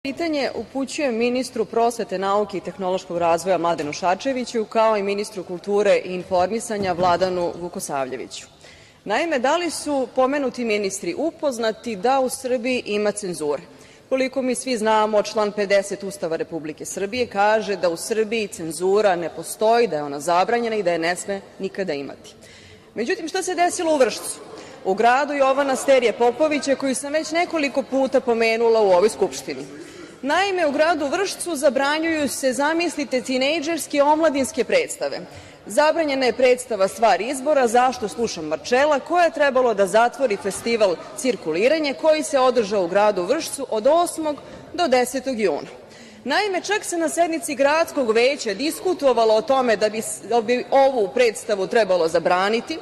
Pitanje upućujem ministru prosvete, nauke i tehnološkog razvoja Mladenu Šarčeviću, kao i ministru kulture i informisanja Vladanu Vukosavljeviću. Naime, da li su pomenuti ministri upoznati da u Srbiji ima cenzure? Koliko mi svi znamo, član 50 Ustava Republike Srbije kaže da u Srbiji cenzura ne postoji, da je ona zabranjena i da je ne sme nikada imati. Međutim, šta se desilo u Vršcu, u gradu Jovana Sterije Popovića, koju sam već nekoliko puta pomenula u ovoj Skupštini? Naime, u gradu Vršcu zabranjuju se, zamislite, tinejdžerske omladinske predstave. Zabranjena je predstava Stvar izbora, Zašto slušam Marčela, koja je trebalo da zatvori festival Cirkuliranje, koji se održao u gradu Vršcu od 8. do 10. juna. Naime, čak se na sednici gradskog veća diskutovalo o tome da bi ovu predstavu trebalo zabraniti,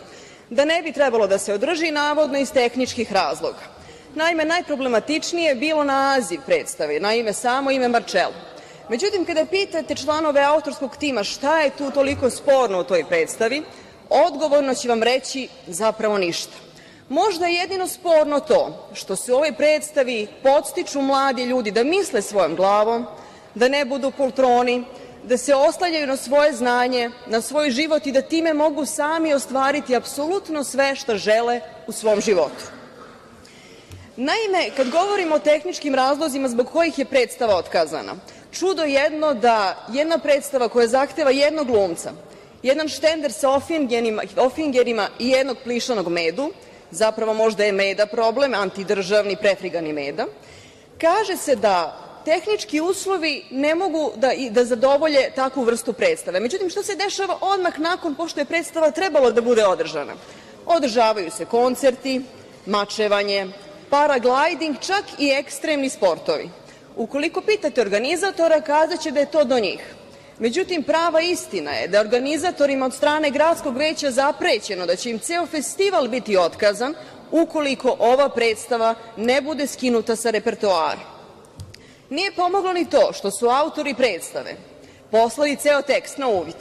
da ne bi trebalo da se održi, navodno iz tehničkih razloga. Naime, najproblematičnije je bilo naziv predstave, naime samo ime Marčelo. Međutim, kada pitate članove autorskog tima šta je tu toliko sporno u toj predstavi, odgovorno će vam reći zapravo ništa. Možda je jedino sporno to što se u ovoj predstavi podstiču mladi ljudi da misle svojom glavom, da ne budu poltroni, da se oslanjaju na svoje znanje, na svoj život i da time mogu sami ostvariti apsolutno sve što žele u svom životu. Naime, kad govorimo o tehničkim razlozima zbog kojih je predstava otkazana, čudo jedno da jedna predstava koja zahteva jednog glumca, jedan štender sa ofingerima i jednog plišanog medu, zapravo možda je meda problem, antidržavni, prefrigani meda, kaže se da tehnički uslovi ne mogu da zadovolje takvu vrstu predstave. Međutim, šta se dešava odmah nakon, pošto je predstava trebalo da bude održana? Održavaju se koncerti, mačevanje, paraglajding, čak i ekstremni sportovi. Ukoliko pitate organizatora, kazaće da je to do njih. Međutim, prava istina je da je organizatorima od strane gradskog veća zaprećeno da će im ceo festival biti otkazan ukoliko ova predstava ne bude skinuta sa repertoara. Nije pomoglo ni to što su autori predstave poslali ceo tekst na uvid.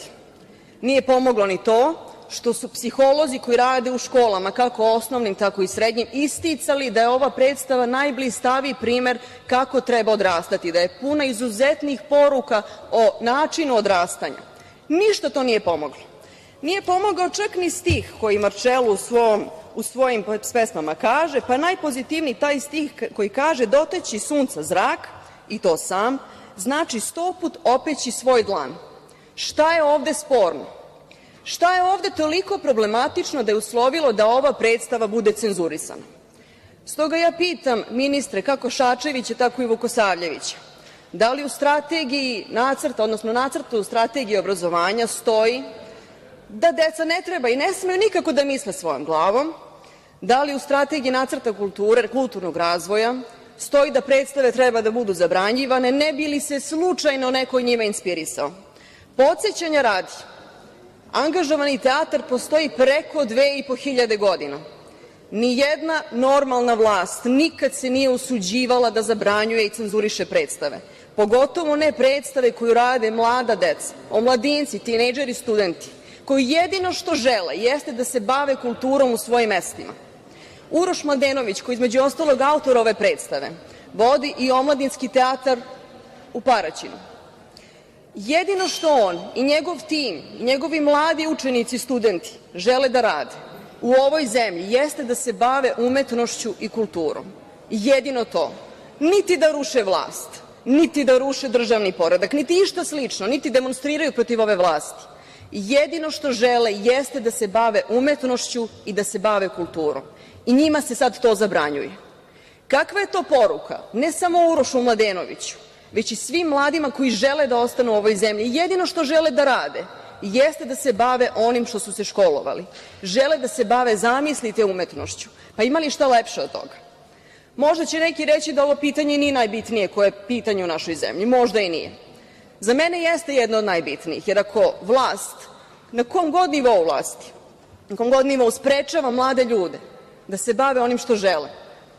Nije pomoglo ni to što su psiholozi koji rade u školama, kako osnovnim, tako i srednjim, isticali da je ova predstava najblistaviji primer kako treba odrastati, da je puna izuzetnih poruka o načinu odrastanja. Ništa to nije pomoglo. Nije pomogao čak ni stih koji Marčelu u svojim pesmama kaže, pa najpozitivniji taj stih koji kaže: doteći sunca zrak, i to sam, znači 100 put opeći svoj dlan. Šta je ovde sporno? Šta je ovde toliko problematično da je uslovilo da ova predstava bude cenzurisana? Stoga ja pitam ministre, kako Šarčevića, tako i Vukosavljevića, da li u strategiji nacrta, odnosno nacrtu strategije obrazovanja stoji da deca ne treba i ne smeju nikako da misle svojom glavom? Da li u strategiji nacrta kulture, kulturnog razvoja stoji da predstave treba da budu zabranjivane, ne bi li se slučajno neko njima inspirisao? Podsećanja radi, angažovani teatar postoji preko 2.500 godina. Nijedna normalna vlast nikad se nije usuđivala da zabranjuje i cenzuriše predstave, pogotovo ne predstave koju rade mlada deca, omladinci, tinejdžeri, studenti, koji jedino što žele jeste da se bave kulturom u svojim mestima. Uroš Mladenović, koji je između ostalog autor ove predstave, vodi i Omladinski teatar u Paraćinu. Jedino što on i njegov tim, njegovi mladi učenici i studenti žele da rade u ovoj zemlji jeste da se bave umetnošću i kulturom. Jedino to. Niti da ruše vlast, niti da ruše državni poredak, niti išta slično, niti demonstriraju protiv ove vlasti. Jedino što žele jeste da se bave umetnošću i da se bave kulturom. I njima se sad to zabranjuje. Kakva je to poruka ne samo Urošu Mladenoviću, već i svim mladima koji žele da ostanu u ovoj zemlji? Jedino što žele da rade jeste da se bave onim što su se školovali. Žele da se bave, zamislite, umetnošću. Pa ima li šta lepše od toga? Možda će neki reći da ovo pitanje nije najbitnije koje je pitanje u našoj zemlji. Možda i nije. Za mene jeste jedno od najbitnijih, jer ako vlast, na kom god nivou vlasti, na kom god nivou sprečava mlade ljude da se bave onim što žele,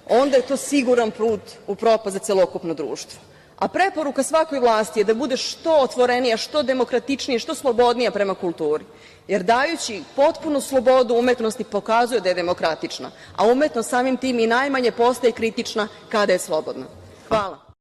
onda je to siguran put u propast za celokupno društvo. A preporuka svakoj vlasti je da bude što otvorenija, što demokratičnija, što slobodnija prema kulturi, jer dajući potpunu slobodu umetnosti pokazuje da je demokratična, a umetnost samim tim i najmanje postaje kritična kada je slobodna. Hvala.